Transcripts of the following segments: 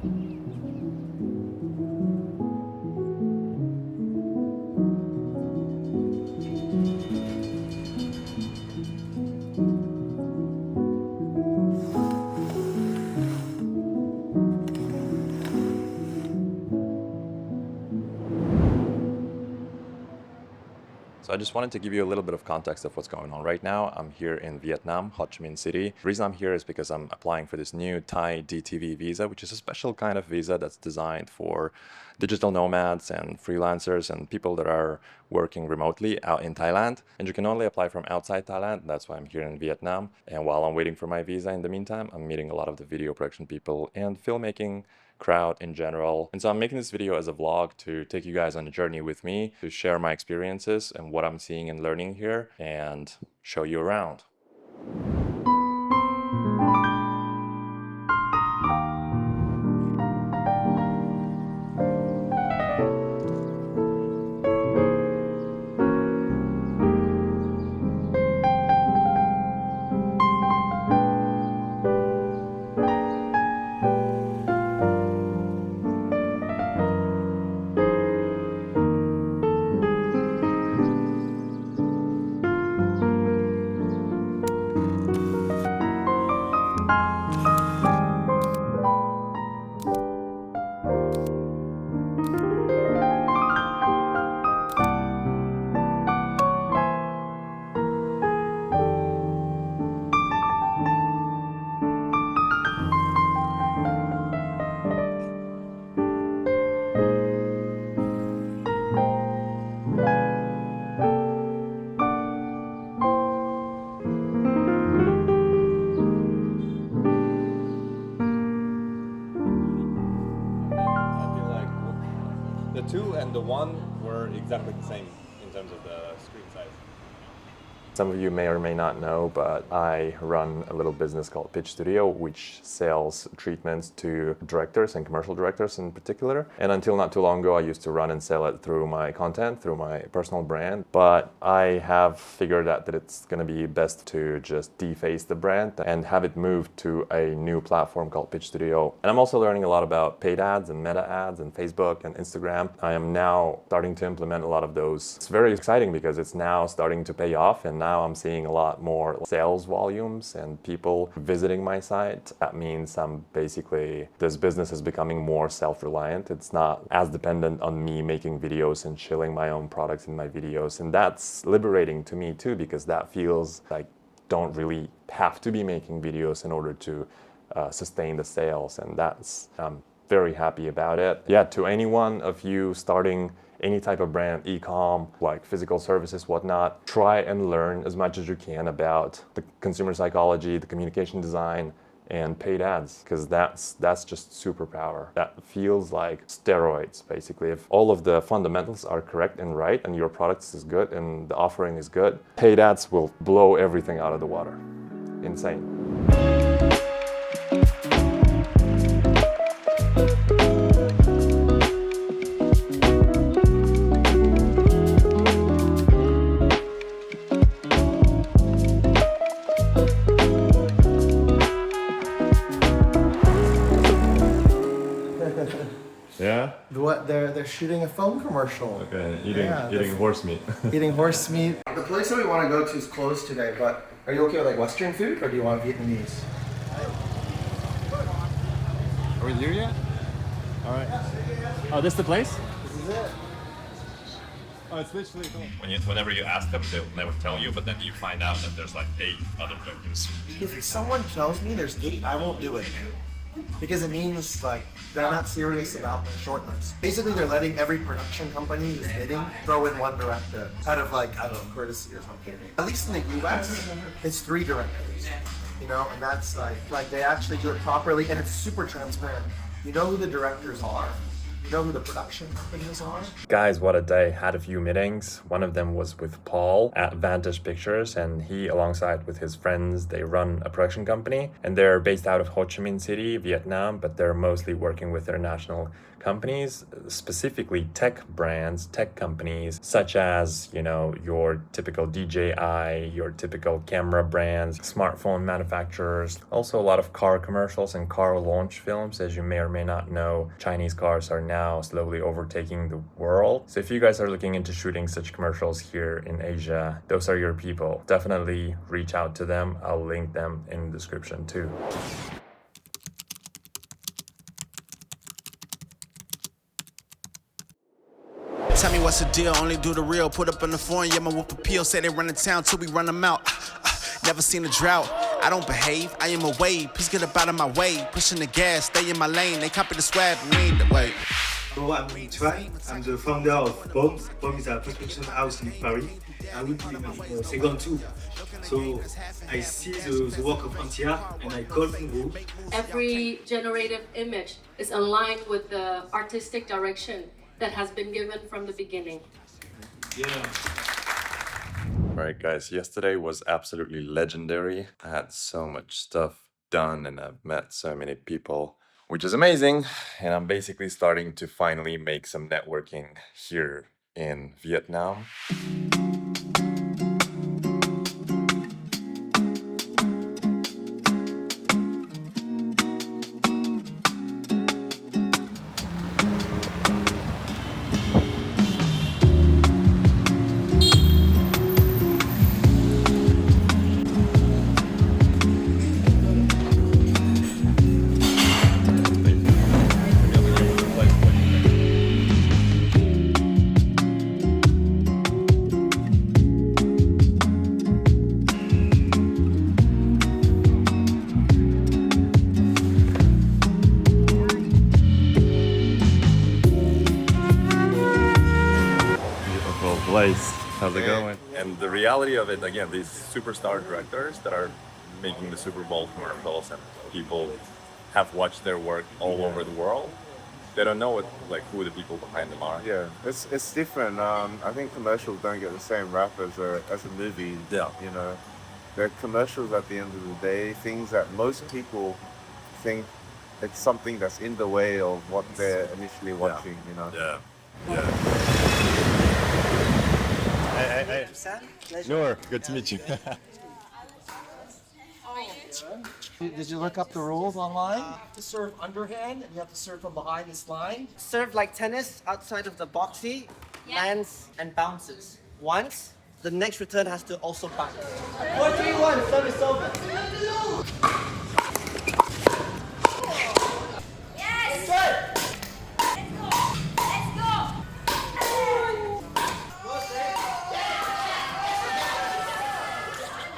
So I just wanted to give you a little bit of context of what's going on right now. I'm here in Vietnam, Ho Chi Minh City. The reason I'm here is because I'm applying for this new Thai DTV visa, which is a special kind of visa that's designed for digital nomads and freelancers and people that are working remotely out in Thailand. And you can only apply from outside Thailand. That's why I'm here in Vietnam. And while I'm waiting for my visa in the meantime, I'm meeting a lot of the video production people and filmmaking crowd in general. And so I'm making this video as a vlog to take you guys on a journey with me, to share my experiences and what I'm seeing and learning here and show you around. The 2 and the 1 were exactly the same in terms of the screen size. Some of you may or may not know, but I run a little business called Pitch Studio, which sells treatments to directors and commercial directors in particular. And until not too long ago, I used to run and sell it through my content, through my personal brand. But I have figured out that it's going to be best to just deface the brand and have it moved to a new platform called Pitch Studio. And I'm also learning a lot about paid ads and meta ads and Facebook and Instagram. I am now starting to implement a lot of those. It's very exciting because it's now starting to pay off, and now I'm seeing a lot more sales volumes and people visiting my site. That means this business is becoming more self-reliant. It's not as dependent on me making videos and shilling my own products in my videos. And that's liberating to me too, because that feels like I don't really have to be making videos in order to sustain the sales. And I'm very happy about it. Yeah, to any one of you starting any type of brand, e-com, like physical services, whatnot, try and learn as much as you can about the consumer psychology, the communication design, and paid ads, because that's just superpower. That feels like steroids, basically. If all of the fundamentals are correct and right, and your product is good and the offering is good, paid ads will blow everything out of the water. Insane. Yeah? What they're shooting a film commercial. Okay, eating horse meat. Eating horse meat. The place that we want to go to is closed today, but are you okay with like Western food, or do you want Vietnamese? Are we here yet? All right. Oh, this the place? This is it. Oh, it's literally cool. Whenever you ask them, they'll never tell you, but then you find out that there's like 8 other tokens. If someone tells me there's 8, I won't do it. Because it means like they're not serious about the shortness. Basically, they're letting every production company who's bidding throw in one director out of like, I don't know, courtesy or something. At least in the US, it's 3 directors. You know, and that's like they actually do it properly, and it's super transparent. You know who the directors are. You know who the production companies are? Guys, what a day. Had a few meetings. One of them was with Paul at Vantage Pictures, and he, alongside with his friends, they run a production company, and they're based out of Ho Chi Minh City, Vietnam, but they're mostly working with international companies, specifically tech brands, tech companies, such as, you know, your typical DJI, your typical camera brands, smartphone manufacturers, also a lot of car commercials and car launch films. As you may or may not know, Chinese cars are now slowly overtaking the world. So if you guys are looking into shooting such commercials here in Asia, those are your people. Definitely reach out to them. I'll link them in the description too. Tell me what's the deal, only do the real. Put up in the foreign, yeah, my whoop appeal. Say they run in town till we run them out. Never seen a drought, I don't behave, I am a wave. Please get up out of my way, pushing the gas, stay in my lane. They copy the swag, we ain't the way. So I'm Try. I'm the founder of Paume. Paume is a construction house in Paris. I will be in Saigon too. So I see the work of Antia and I call Fungo. Every generative image is aligned with the artistic direction that has been given from the beginning. Yeah. All right, guys, yesterday was absolutely legendary. I had so much stuff done and I've met so many people, which is amazing. And I'm basically starting to finally make some networking here in Vietnam. Place. How's it going? And the reality of it, again, these superstar directors that are making the Super Bowl commercials and people have watched their work all over the world, they don't know who the people behind them are. Yeah, it's different. I think commercials don't get the same rap as a movie. Yeah. You know, they're commercials at the end of the day, things that most people think it's something that's in the way of what they're initially watching, you know. Yeah. Yeah. Hey. Noor, good to meet you. Did you look up the rules online? To serve underhand, and you have to serve from behind this line. Serve like tennis outside of the boxy, lands and bounces. Once, the next return has to also bounce. 4-3-1, service over. Yes! Let's go! Let's go!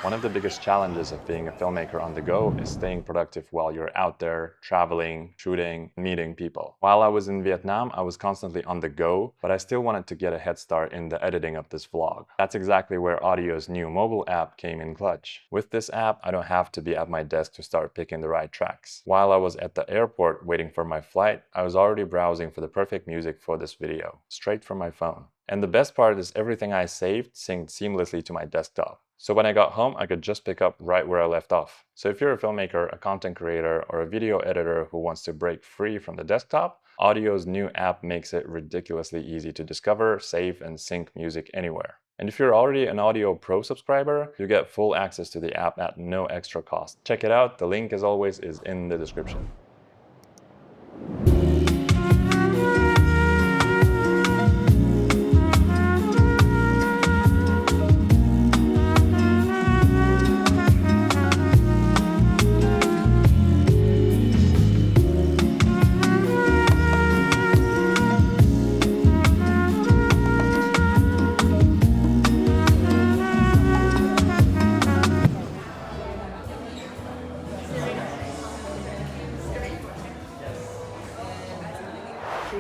One of the biggest challenges of being a filmmaker on the go is staying productive while you're out there, traveling, shooting, meeting people. While I was in Vietnam, I was constantly on the go, but I still wanted to get a head start in the editing of this vlog. That's exactly where Audio's new mobile app came in clutch. With this app, I don't have to be at my desk to start picking the right tracks. While I was at the airport waiting for my flight, I was already browsing for the perfect music for this video, straight from my phone. And the best part is everything I saved synced seamlessly to my desktop. So when I got home, I could just pick up right where I left off. So if you're a filmmaker, a content creator, or a video editor who wants to break free from the desktop, Audio's new app makes it ridiculously easy to discover, save, and sync music anywhere. And if you're already an Audio Pro subscriber, you get full access to the app at no extra cost. Check it out. The link, as always, is in the description.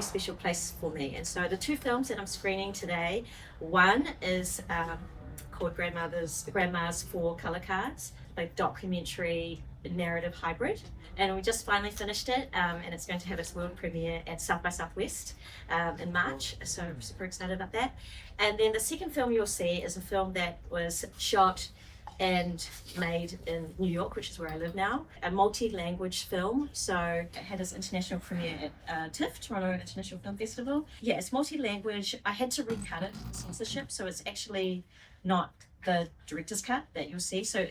Special place for me, and so the two films that I'm screening today, one is called Grandma's 4 Color Cards, a documentary narrative hybrid, and we just finally finished it, and it's going to have its world premiere at South by Southwest in March, so I'm super excited about that. And then the second film you'll see is a film that was shot and made in New York, which is where I live now, a multi-language film. So it had its international premiere at TIFF, Toronto International Film Festival. Yeah, it's multi-language. I had to recut it for censorship, so it's actually not the director's cut that you'll see. So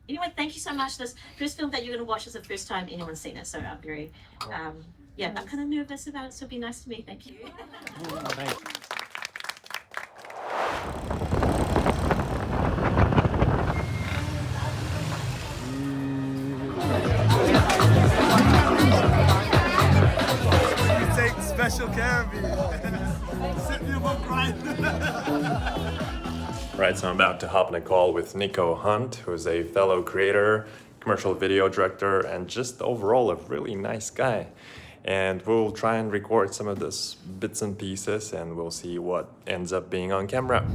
anyway, thank you so much. This first film that you're going to watch is the first time anyone's seen it, so I'm very, I'm kind of nervous about it, so it'll be nice to meet. Thank you. Thanks. Take special care of me. Sit me above Brian. Right, so I'm about to hop on a call with Nikko Hunt, who's a fellow creator, commercial video director, and just overall a really nice guy. And we'll try and record some of this bits and pieces, and we'll see what ends up being on camera.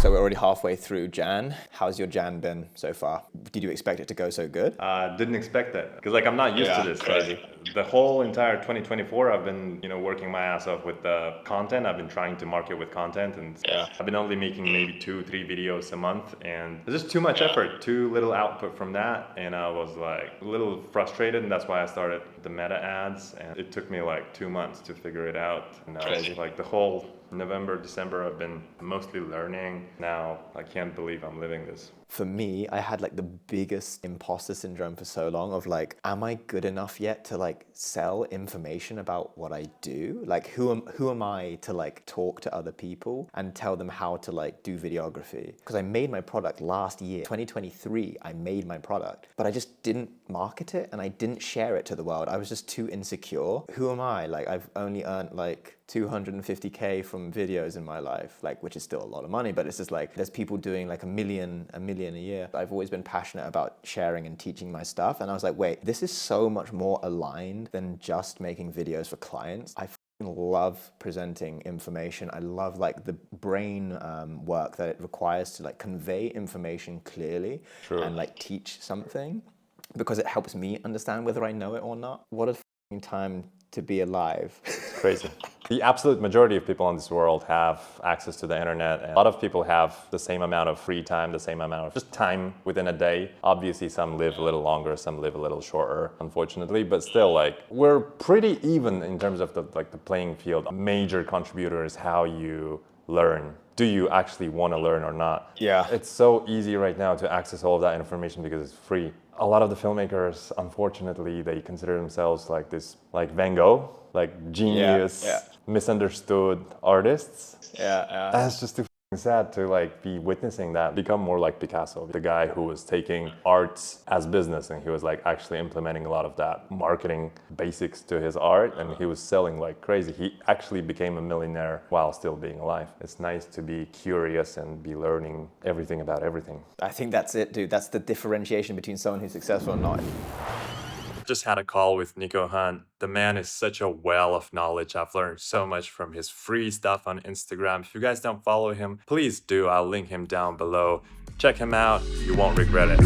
So we're already halfway through Jan. How's your Jan been so far? Did you expect it to go so good? Didn't expect that, because I'm not used to this. Crazy. The whole entire 2024, I've been working my ass off with the content. I've been trying to market with content, and I've been only making maybe 2-3 videos a month, and there's just too much effort, too little output from that, and I was like a little frustrated, and that's why I started the meta ads, and it took me like 2 months to figure it out. And like the whole November, December, I've been mostly learning. Now I can't believe I'm living this. For me, I had like the biggest imposter syndrome for so long of like, am I good enough yet to like sell information about what I do? Like who am I to like talk to other people and tell them how to like do videography? Because I made my product last year, 2023, I made my product, but I just didn't market it and I didn't share it to the world. I was just too insecure. Who am I? Like I've only earned like 250K from videos in my life, like, which is still a lot of money, but it's just like, there's people doing like a million a year. I've always been passionate about sharing and teaching my stuff. And I was like, wait, this is so much more aligned than just making videos for clients. I love presenting information. I love like the brain work that it requires to like convey information clearly and like teach something, because it helps me understand whether I know it or not. What a time to be alive. Crazy. The absolute majority of people in this world have access to the internet, and a lot of people have the same amount of free time, the same amount of just time within a day. Obviously some live a little longer, some live a little shorter, unfortunately, but still like we're pretty even in terms of the playing field. A major contributor is how you learn. Do you actually want to learn or not? Yeah. It's so easy right now to access all of that information because it's free. A lot of the filmmakers, unfortunately, they consider themselves like this, like Van Gogh, like genius, misunderstood artists. That's just too sad to like be witnessing that. Become more like Picasso, the guy who was taking arts as business, and he was like actually implementing a lot of that marketing basics to his art, and he was selling like crazy. He actually became a millionaire while still being alive. It's nice to be curious and be learning everything about everything. I think that's it, dude. That's the differentiation between someone who's successful and not. Just had a call with Nikko Hunt. The man is such a well of knowledge. I've learned so much from his free stuff on Instagram. If you guys don't follow him, please do. I'll link him down below. Check him out. You won't regret it.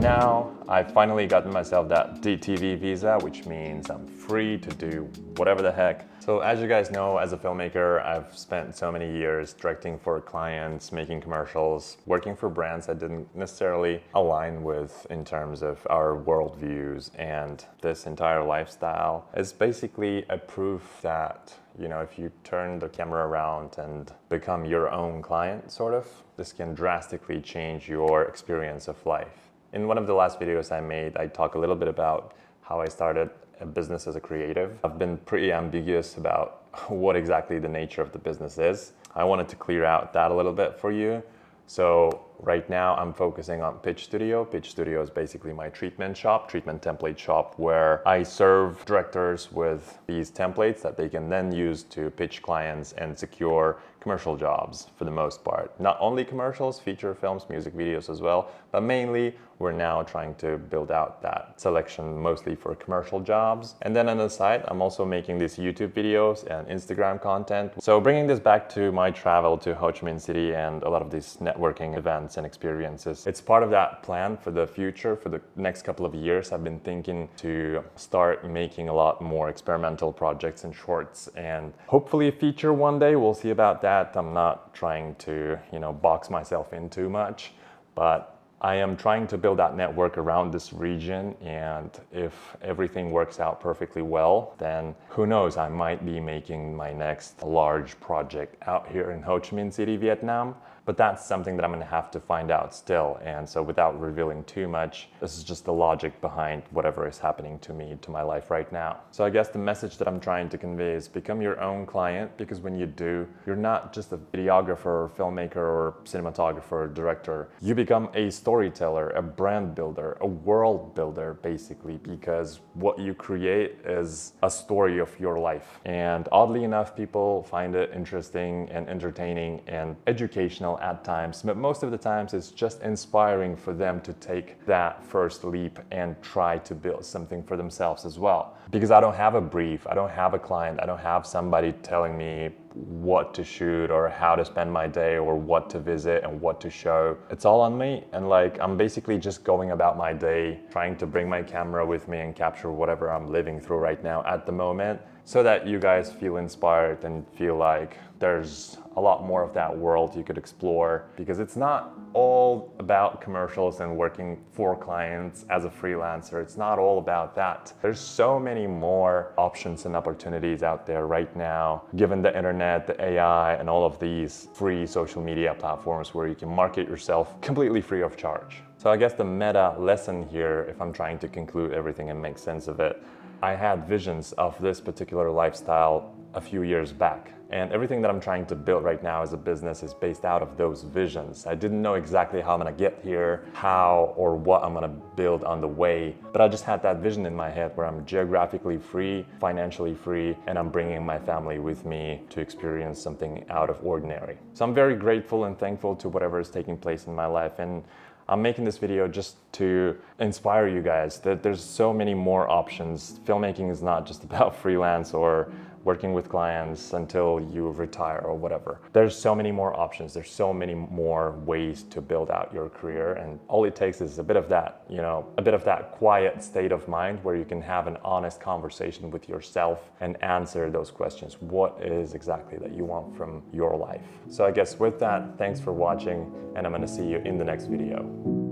Now, I've finally gotten myself that DTV visa, which means I'm free to do whatever the heck. So as you guys know, as a filmmaker, I've spent so many years directing for clients, making commercials, working for brands that didn't necessarily align with in terms of our worldviews, and this entire lifestyle is basically a proof that, if you turn the camera around and become your own client, sort of, this can drastically change your experience of life. In one of the last videos I made, I talk a little bit about how I started a business as a creative. I've been pretty ambiguous about what exactly the nature of the business is. I wanted to clear out that a little bit for you. So right now I'm focusing on Pitch Studio. Pitch Studio is basically my treatment template shop, where I serve directors with these templates that they can then use to pitch clients and secure commercial jobs for the most part. Not only commercials, feature films, music videos as well, but mainly we're now trying to build out that selection mostly for commercial jobs. And then on the side, I'm also making these YouTube videos and Instagram content. So bringing this back to my travel to Ho Chi Minh City and a lot of these networking events and experiences, it's part of that plan for the future. For the next couple of years, I've been thinking to start making a lot more experimental projects and shorts, and hopefully a feature one day. We'll see about that. I'm not trying to, box myself in too much, but I am trying to build that network around this region, and if everything works out perfectly well, then who knows, I might be making my next large project out here in Ho Chi Minh City, Vietnam. But that's something that I'm gonna have to find out still. And so without revealing too much, this is just the logic behind whatever is happening to me, to my life right now. So I guess the message that I'm trying to convey is become your own client, because when you do, you're not just a videographer or filmmaker or cinematographer or director. You become a storyteller, a brand builder, a world builder, basically, because what you create is a story of your life. And oddly enough, people find it interesting and entertaining and educational at times, but most of the times it's just inspiring for them to take that first leap and try to build something for themselves as well. Because I don't have a brief, I don't have a client, I don't have somebody telling me what to shoot or how to spend my day or what to visit and what to show. It's all on me, and I'm basically just going about my day, trying to bring my camera with me and capture whatever I'm living through right now at the moment, so that you guys feel inspired and feel like there's a lot more of that world you could explore, because it's not all about commercials and working for clients as a freelancer. It's not all about that. There's so many more options and opportunities out there right now, given the internet, the AI, and all of these free social media platforms where you can market yourself completely free of charge. So I guess the meta lesson here, if I'm trying to conclude everything and make sense of it, I had visions of this particular lifestyle a few years back. And everything that I'm trying to build right now as a business is based out of those visions. I didn't know exactly how I'm gonna get here, how or what I'm gonna build on the way, but I just had that vision in my head where I'm geographically free, financially free, and I'm bringing my family with me to experience something out of ordinary. So I'm very grateful and thankful to whatever is taking place in my life, and I'm making this video just to inspire you guys that there's so many more options. Filmmaking is not just about freelance or working with clients until you retire or whatever. There's so many more options. There's so many more ways to build out your career, and all it takes is a bit of that, a bit of that quiet state of mind where you can have an honest conversation with yourself and answer those questions. What is exactly that you want from your life? So I guess with that, thanks for watching, and I'm gonna see you in the next video.